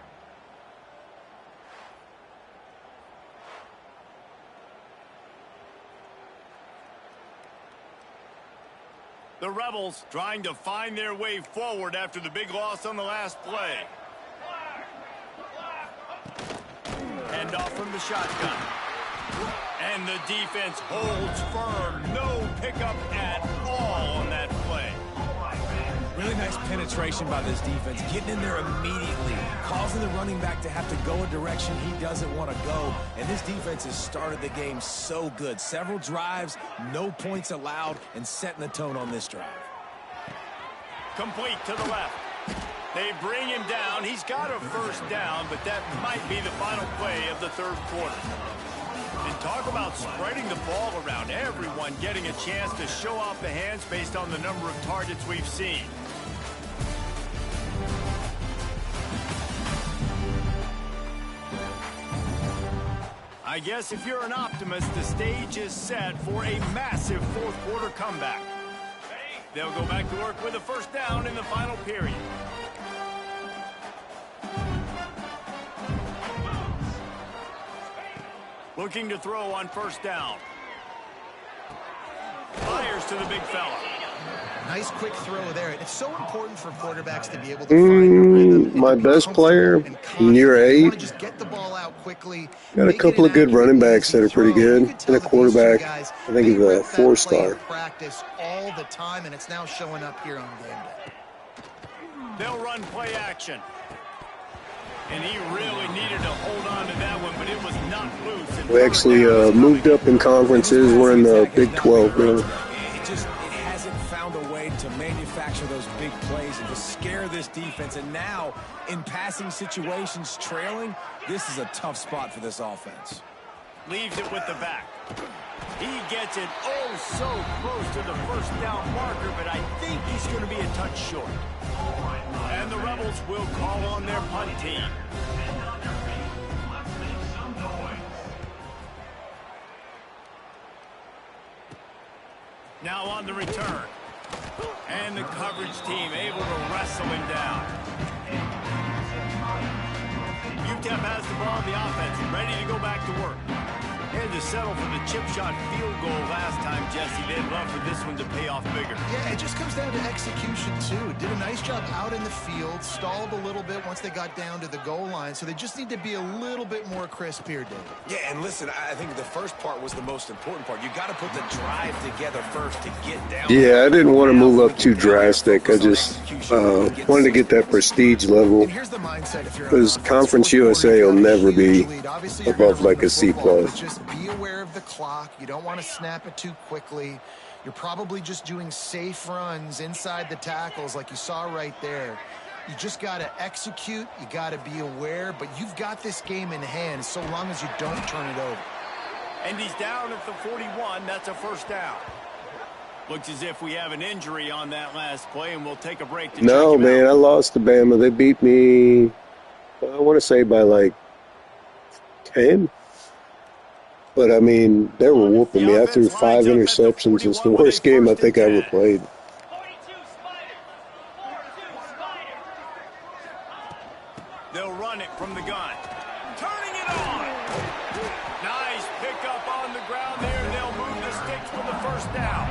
The Rebels trying to find their way forward after the big loss on the last play. Hand off from the shotgun. And the defense holds firm. No pickup at all on that play. Really nice penetration by this defense, getting in there immediately, causing the running back to have to go a direction he doesn't want to go. And this defense has started the game so good. Several drives, no points allowed, and setting the tone on this drive. Complete to the left. They bring him down. He's got a first down, but that might be the final play of the third quarter. And talk about spreading the ball around. Everyone getting a chance to show off the hands based on the number of targets we've seen. I guess if you're an optimist, the stage is set for a massive fourth quarter comeback. They'll go back to work with a first down in the final period. Looking to throw on first down. Fires to the big fella. Nice quick throw there. It's so important for quarterbacks to be able to find the rhythm. My best player in year 8. Just get the ball out quickly. Got a couple of good running backs that are pretty good. And a quarterback, I think he's a 4-star. Practice all the time, and it's now showing up here on game day. They'll run play action. And he really needed to hold on to that one, but it was not loose. We actually moved up in conferences. We're in the Big 12 now. It hasn't found a way to manufacture those big plays and to scare this defense. And now, in passing situations, trailing, this is a tough spot for this offense. Leaves it with the back. He gets it oh so close to the first down marker, but I think he's going to be a touch short. And the Rebels will call on their punt team. Now on the return. and the coverage team able to wrestle him down. Utep has the ball in the offense, ready to go back to work. Had to settle for the chip shot field goal last time, Jesse. They'd love for this one to pay off bigger. Yeah, it just comes down to execution, too. Did a nice job out in the field, stalled a little bit once they got down to the goal line, so they just need to be a little bit more crisp here, David. Yeah, and listen, I think the first part was the most important part. You got to put the drive together first to get down. Yeah, I didn't want to move up too drastic. I just wanted to get that prestige level. Because Conference USA will never be above like a C+. Just be aware of the clock. You don't want to snap it too quickly. You're probably just doing safe runs inside the tackles like you saw right there. You just got to execute. You got to be aware. But you've got this game in hand so long as you don't turn it over. And he's down at the 41. That's a first down. Looks as if we have an injury on that last play, and we'll take a break to check No, him man, out. I lost to Bama. They beat me, I want to say by like 10. But, I mean, they were whooping me. I threw 5 interceptions. It's the worst game I think I ever played. They'll run it from the gun. Turning it on. Nice pickup on the ground there. They'll move the sticks for the first down.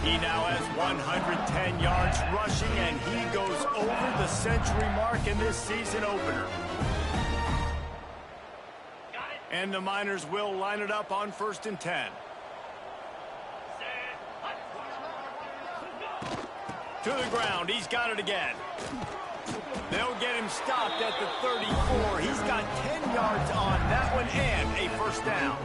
He now has 110 yards rushing, and he goes over the century mark in this season opener. And the Miners will line it up on 1st and 10. To the ground. He's got it again. They'll get him stopped at the 34. He's got 10 yards on that one and a first down.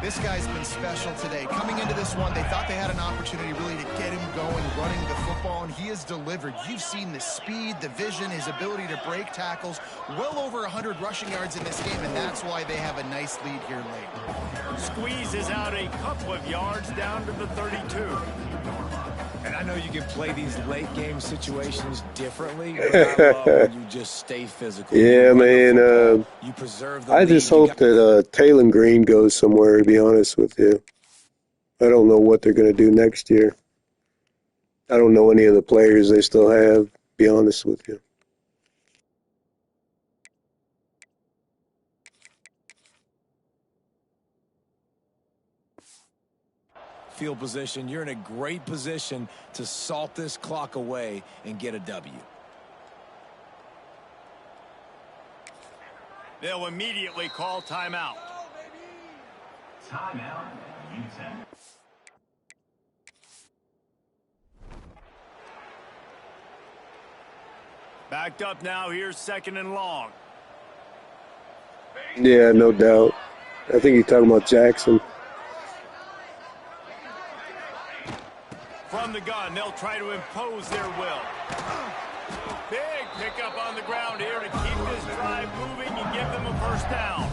This guy's been special today. Coming into this one, they thought they had an opportunity really to get him going, running the football, and he has delivered. You've seen the speed, the vision, his ability to break tackles. Well over 100 rushing yards in this game, and that's why they have a nice lead here late. Squeezes out a couple of yards down to the 32. And I know you can play these late game situations differently, but I love when you just stay physical. Yeah, man. You preserve the I lead. just hope that Taylor Green goes somewhere, to be honest with you. I don't know what they're going to do next year. I don't know any of the players they still have, to be honest with you. Field position, you're in a great position to salt this clock away and get a W. They'll immediately call timeout. Timeout, Utep. Backed up now. Here's 2nd and long. Yeah, no doubt. I think you're talking about Jackson. From the gun, they'll try to impose their will. Big pickup on the ground here to keep this drive moving and give them a first down.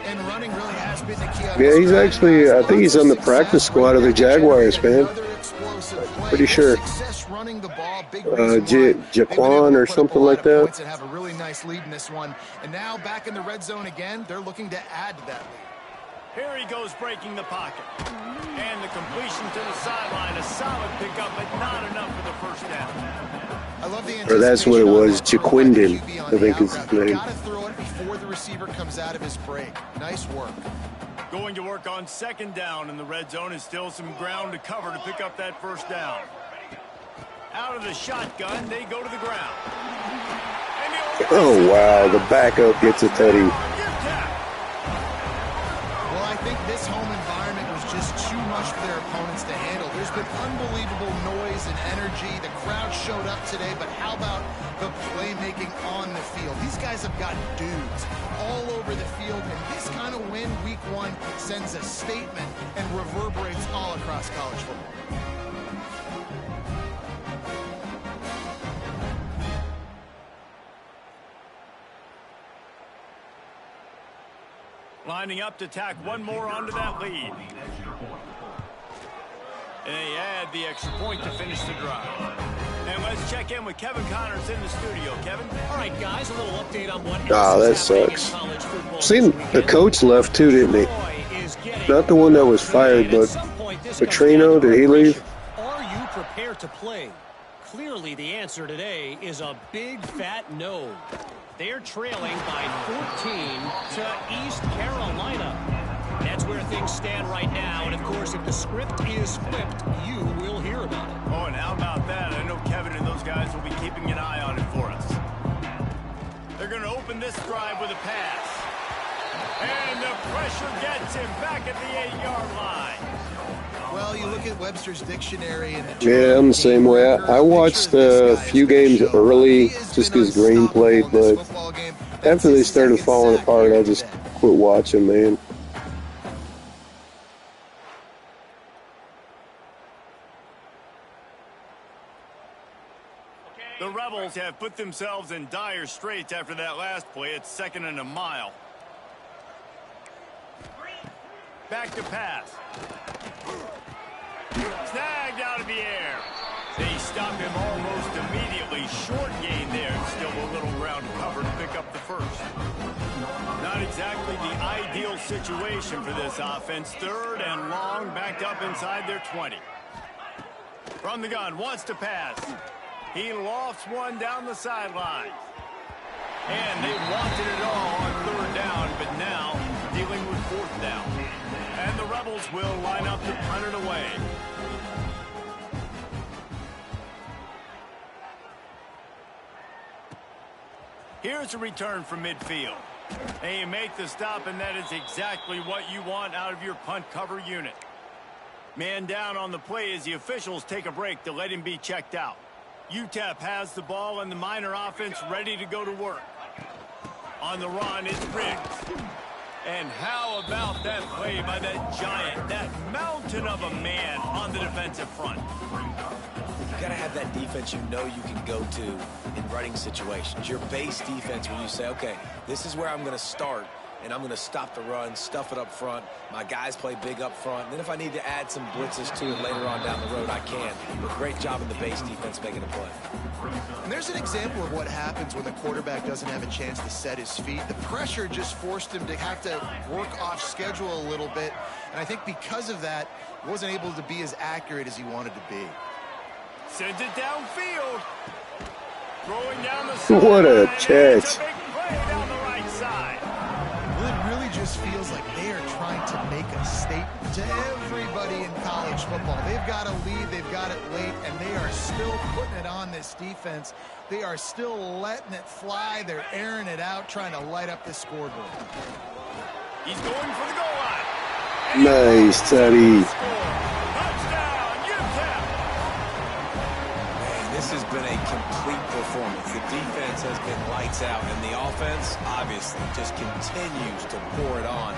And running really has been the key. Yeah, he's actually, I think he's on the practice squad of the Jaguars, man. Pretty sure. Jaquan or something like that. And have a really nice lead in this one. And now back in the red zone again, they're looking to add to that lead. Here he goes breaking the pocket. And the completion to the sideline. A solid pickup, but not enough for the first down. I love the Or that's what it was, Jaquinden, I think is his name. Got to throw it before the receiver comes out of his break. Nice work. Going to work on 2nd down in the red zone is still some ground to cover to pick up that first down. Out of the shotgun, they go to the ground. Oh, wow, the backup gets a teddy. Well, I think this home environment was just too much for their opponents to handle. There's been unbelievable noise and energy. The crowd showed up today, but how about the playmaking on the field? These guys have got dudes all over the field, and this kind of win week 1 sends a statement and reverberates all across college football. Lining up to tack one more onto that lead. And they add the extra point to finish the drive. And let's check in with Kevin Connors in the studio. Kevin? All right, guys, a little update on what Oh, that sucks. Seen the coach left too, didn't he? Not the one that was fired, but Petrino, did he leave? Are you prepared to play? Clearly, the answer today is a big fat no. They're trailing by 14 to East Carolina. That's where things stand right now. And, of course, if the script is flipped, you will hear about it. Oh, and how about that? I know Kevin and those guys will be keeping an eye on it for us. They're going to open this drive with a pass. And the pressure gets him back at the 8-yard line. Well, you look at Webster's dictionary and Yeah, I'm the same way. I watched a few games early just because Green played, but after they started falling apart, I just quit watching, man. The Rebels have put themselves in dire straits after that last play. It's 2nd and a mile. Back to pass. Snagged out of the air. They stop him almost immediately. Short gain there. Still a little ground cover to pick up the first. Not exactly the ideal situation for this offense. 3rd and long, backed up inside their 20. From the gun, wants to pass. He lofts one down the sideline. And they wanted it all on 3rd down, but now dealing with 4th down. And the Rebels will line up to punt it away. Here's a return from midfield. And you make the stop, and that is exactly what you want out of your punt cover unit. Man down on the play as the officials take a break to let him be checked out. Utep has the ball and the Miner offense ready to go to work. On the run, it's Riggs. And how about that play by that giant, that mountain of a man on the defensive front? You got to have that defense you know you can go to in running situations. Your base defense when you say, okay, this is where I'm going to start, and I'm going to stop the run, stuff it up front. My guys play big up front. And then if I need to add some blitzes to it later on down the road, I can. But great job in the base defense making a play. And there's an example of what happens when the quarterback doesn't have a chance to set his feet. The pressure just forced him to have to work off schedule a little bit. And I think because of that, he wasn't able to be as accurate as he wanted to be. Sends it downfield. Throwing down the side. What a catch. It's a big play down the right side. Well, it really just feels like they are trying to make a statement to everybody in college football. They've got a lead, they've got it late, and they are still putting it on this defense. They are still letting it fly. They're airing it out, trying to light up the scoreboard. He's going for the goal line. Nice, Teddy. Touchdown, Utep. Man, this has been a complete performance. The defense has been lights out, and the offense, obviously, just continues to pour it on.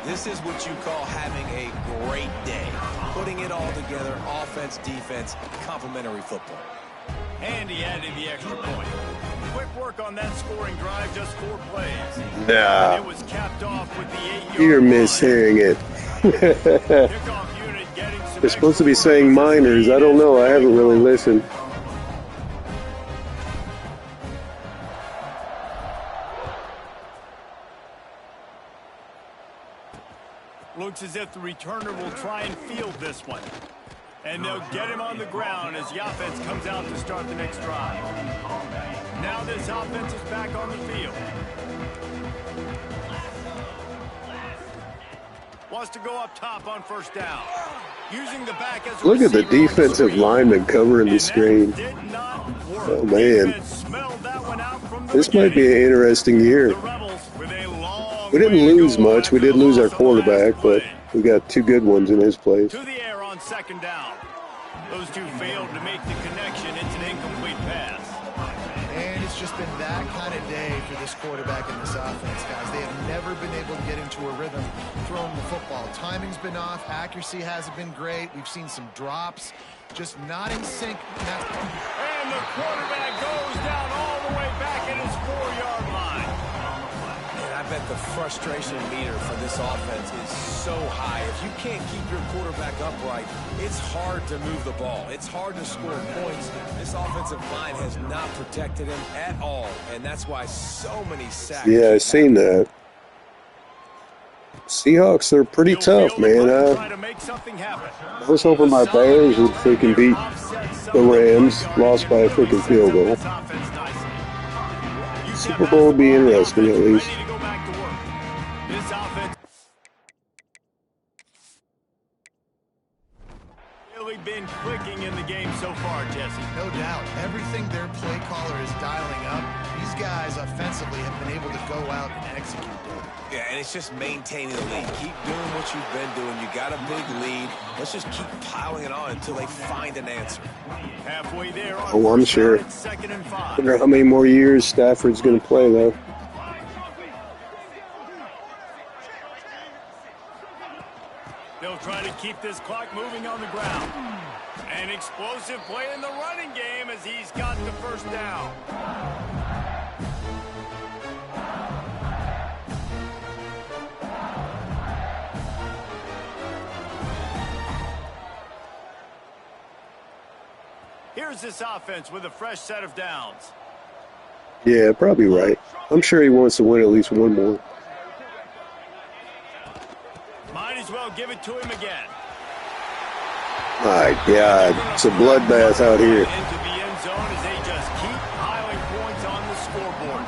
This is what you call having a great day. Putting it all together, offense, defense, complementary football. And he added the extra point. Quick work on that scoring drive, just 4 plays. Nah. And it was capped off with the 8-yard You're line. mishearing it. Kickoff unit getting some They're supposed to be extra saying points. minors. I don't know. I haven't really listened. Looks as if the returner will try and field this one. And they'll get him on the ground as the offense comes out to start the next drive. Now this offense is back on the field. Wants to go up top on 1st down. Using the back as a Look at the receiver on the defensive screen. lineman covering the And screen. that did not work. Oh, man. Defense smelled that one out from the This might be beginning. an interesting year. The Rebels with a long We didn't way to lose go much. We after did the lose our loss of the last quarterback, but play. we got 2 good ones in his place. To the air on 2nd down. Those 2 failed to make the connection. It's an incomplete pass. And it's just been that kind of day for this quarterback and this offense, guys. They have never been able to get into a rhythm throwing the football. Timing's been off. Accuracy hasn't been great. We've seen some drops. Just not in sync. And the quarterback goes down all the way back at his 4-yard line. And I bet the frustration meter for this offense is so high. If you can't keep your quarterback upright, it's hard to move the ball. It's hard to score points. This offensive line has not protected him at all, and that's why so many sacks. Yeah, I seen that. Seahawks, they're pretty He'll tough, field the man. punt, try to make something happen. I was hoping my Bears would freaking beat the Rams, lost by a freaking field goal. Super Bowl would be interesting, at least. Ready to go back to work. This offense really been clicking in the game so far, Jesse. No doubt. Everything their play caller is dialing up, these guys offensively have been able to go out and execute, David. Yeah, and it's just maintaining the lead. Keep doing what you've been doing. You got a big lead. Let's just keep piling it on until they find an answer. Halfway there on Oh, I'm sure. 2nd and 5. I wonder how many more years Stafford's going to play, though. They'll try to keep this clock moving on the ground. An explosive play in the running game as he's got the first down. Here's this offense with a fresh set of downs. Yeah, probably right. I'm sure he wants to win at least one more. Might as well give it to him again. My God, it's a bloodbath out here. Into the end zone as they just keep piling points on the scoreboard.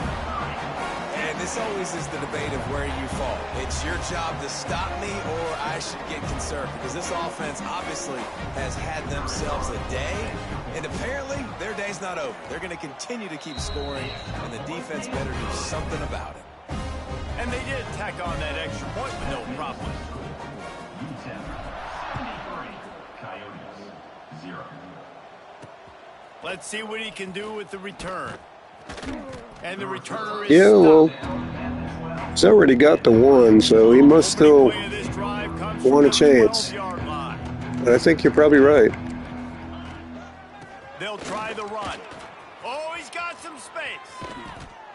And this always is the debate of where you fall. It's your job to stop me or I should get concerned because this offense obviously has had themselves a day. And apparently, their day's not over. They're going to continue to keep scoring, and the defense better do something about it. And they did tack on that extra point with no problem. Utep 73, Coyotes 0. Let's see what he can do with the return. And the returner is Yeah, well, stopped. he's already got the one, so he must still Play of this drive comes want a from the chance. 12-yard line. I think you're probably right. They'll try the run. Oh, he's got some space.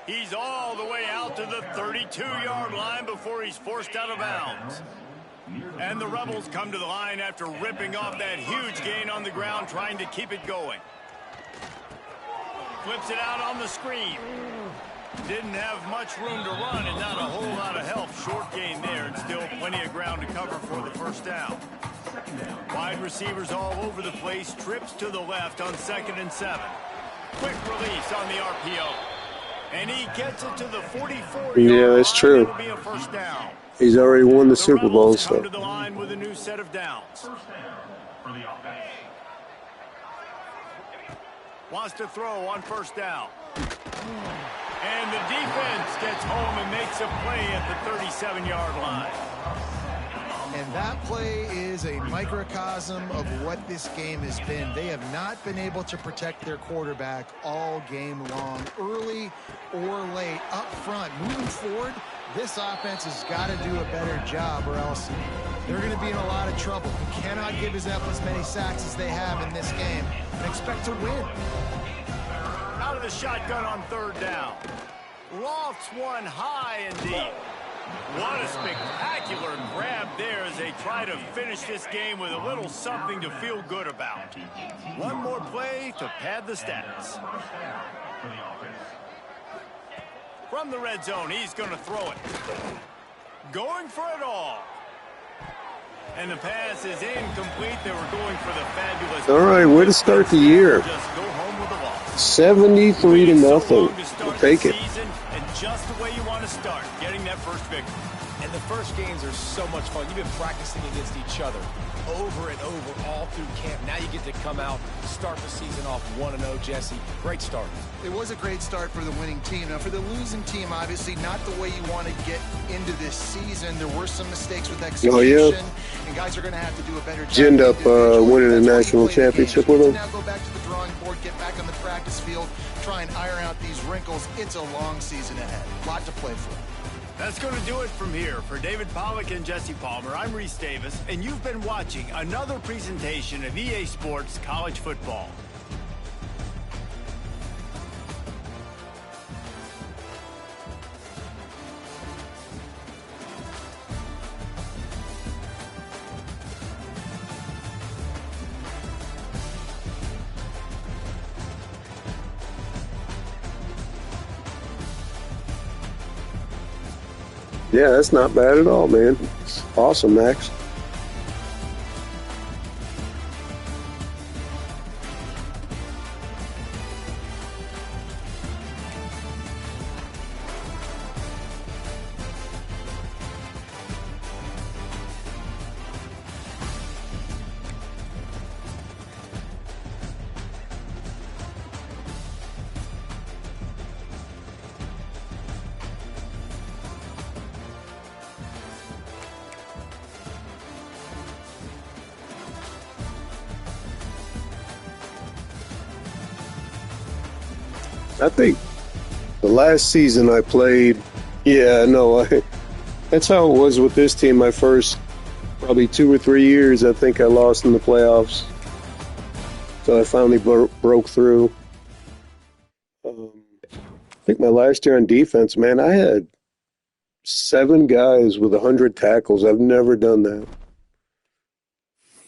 He's all the way out to the 32-yard line before he's forced out of bounds. And the Rebels come to the line after ripping off that huge gain on the ground, trying to keep it going. Flips it out on the screen. Didn't have much room to run and not a whole lot of help. Short gain there and still plenty of ground to cover for the first down. Wide receivers all over the place. Trips to the left on 2nd and 7. Quick release on the RPO. And he gets it to the 44-yard line. Yeah, that's true. It'll be a first down. He's already won the The Super Bowl, Rebels come so. to the line with a new set of downs. First down for the offense. Wants to throw on first down. And the defense gets home and makes a play at the 37-yard line. And that play is a microcosm of what this game has been. They have not been able to protect their quarterback all game long, early or late, up front. Moving forward, this offense has got to do a better job or else they're going to be in a lot of trouble. You cannot give Utep as many sacks as they have in this game and expect to win. Out of the shotgun on 3rd down. Lofts one high and deep. What a spectacular grab there as they try to finish this game with a little something to feel good about. One more play to pad the stats. From the red zone, he's going to throw it. Going for it all. And the pass is incomplete. They were going for the fabulous. All right, way to start the year. Just go home with a loss. 73 to So nothing. long to start We'll take the it. season, and just the way you want to start, getting that first victory. And the first games are so much fun. You've been practicing against each other over and over all through camp. Now you get to come out, start the season off 1-0, Jesse. Great start. It was a great start for the winning team. Now, for the losing team, obviously not the way you want to get into this season. There were some mistakes with execution, Oh, yeah. and guys are going to have to do a better job. You end up individually. winning a That's why you national play the game. championship You with get them. to now go back to the drawing board, get back on the practice field, try and iron out these wrinkles. It's a long season ahead. A lot to play for. That's going to do it from here. For David Pollack and Jesse Palmer, I'm Reese Davis, and you've been watching another presentation of EA Sports College Football. Yeah, that's not bad at all, man. It's awesome, Max. I think the last season I played, yeah, no, that's how it was with this team. My first probably 2 or 3 years, I think I lost in the playoffs. So I finally broke through. I think my last year on defense, man, I had 7 guys with 100 tackles. I've never done that.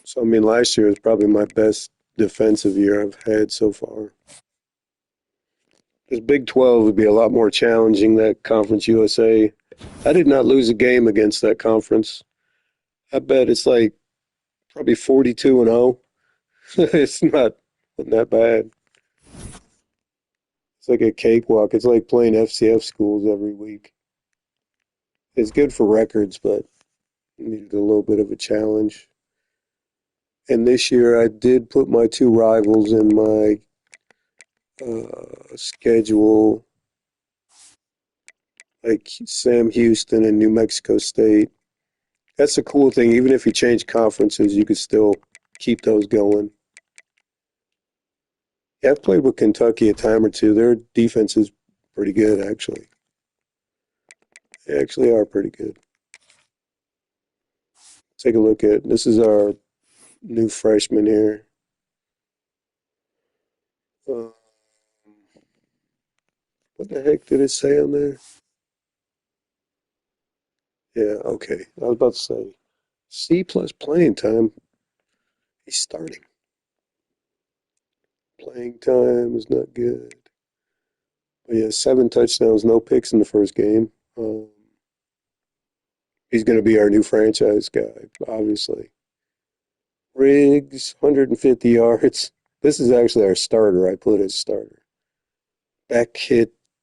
So, I mean, last year was probably my best defensive year I've had so far. This Big 12 would be a lot more challenging, that Conference USA. I did not lose a game against that conference. I bet it's like probably 42-0. It's not that bad. It's like a cakewalk. It's like playing FCS schools every week. It's good for records, but needed a little bit of a challenge. And this year I did put my 2 rivals in my schedule, like Sam Houston and New Mexico State. That's the cool thing. Even if you change conferences, you could still keep those going. Yeah, I've played with Kentucky a time or two. Their defense is pretty good, actually. They actually are pretty good. Take a look at this is our new freshman here. Uh, what the heck did it say on there? Yeah, okay. I was about to say C plus playing time. He's starting. Playing time is not good. But yeah, 7 touchdowns, no picks in the first game. He's going to be our new franchise guy, obviously. Riggs, 150 yards. This is actually our starter. I put as starter.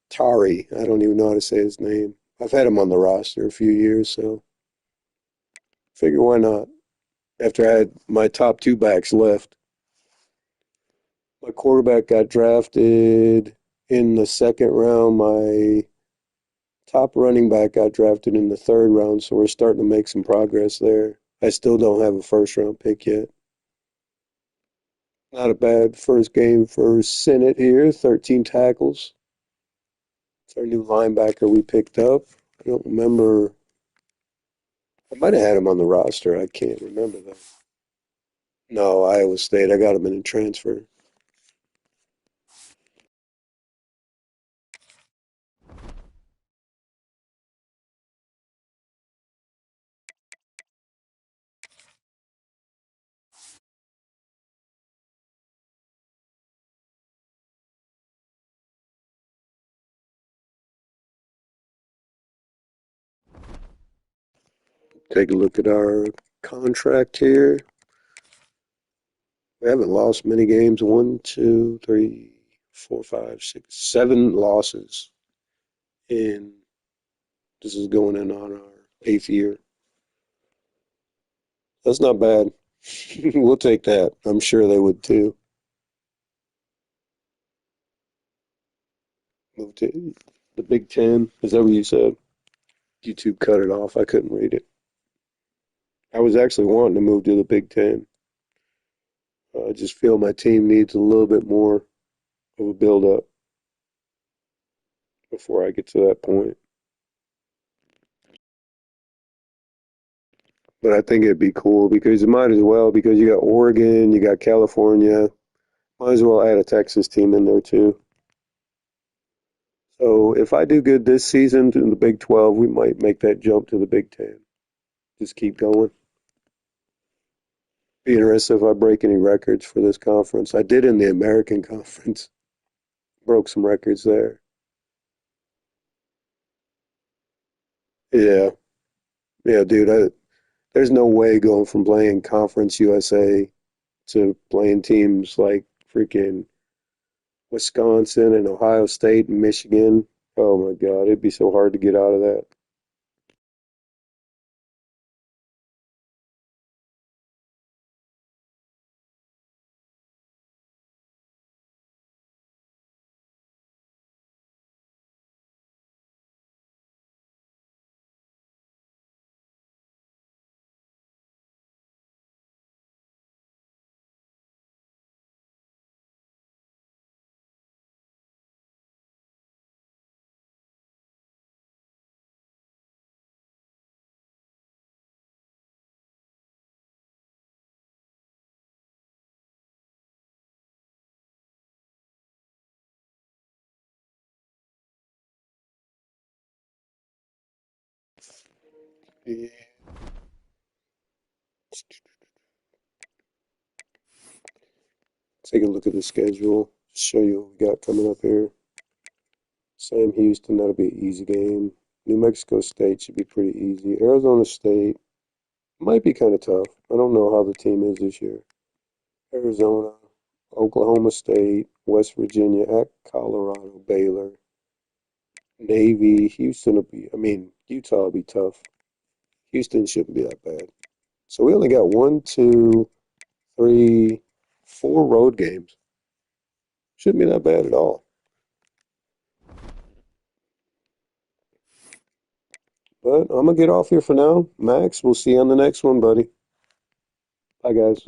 Tari. I don't even know how to say his name. I've had him on the roster a few years, so figure why not? After I had my top 2 backs left. My quarterback got drafted in the second round. My top running back got drafted in the third round, so we're starting to make some progress there. I still don't have a first round pick yet. Not a bad first game for Sennett here, 13 tackles. It's our new linebacker we picked up. I don't remember. I might have had him on the roster. I can't remember though. No, Iowa State. I got him in a transfer. Take a look at our contract here. We haven't lost many games. 1, 2, 3, 4, 5, 6, 7 losses. And this is going in on our 8th year. That's not bad. We'll take that. I'm sure they would too. Move to the Big Ten. Is that what you said? YouTube cut it off. I couldn't read it. I was actually wanting to move to the Big Ten. I just feel my team needs a little bit more of a build-up before I get to that point. But I think it'd be cool because you might as well, because you got Oregon, you got California. Might as well add a Texas team in there too. So if I do good this season in the Big 12, we might make that jump to the Big 10. Just keep going. Be interested if I break any records for this conference. I did in the American Conference. Broke some records there. Yeah. Yeah, dude. There's no way going from playing Conference USA to playing teams like freaking Wisconsin and Ohio State and Michigan. Oh my God, it'd be so hard to get out of that. Yeah. Take a look at the schedule. Show you what we got coming up here. Sam Houston, that'll be an easy game. New Mexico State should be pretty easy. Arizona State might be kind of tough. I don't know how the team is this year. Arizona, Oklahoma State, West Virginia at Colorado, Baylor, Navy, Houston will be, I mean, Utah will be tough. Houston shouldn't be that bad. So we only got one, two, three, four road games. Shouldn't be that bad at all. But I'm gonna get off here for now. Max, we'll see you on the next one, buddy. Bye, guys.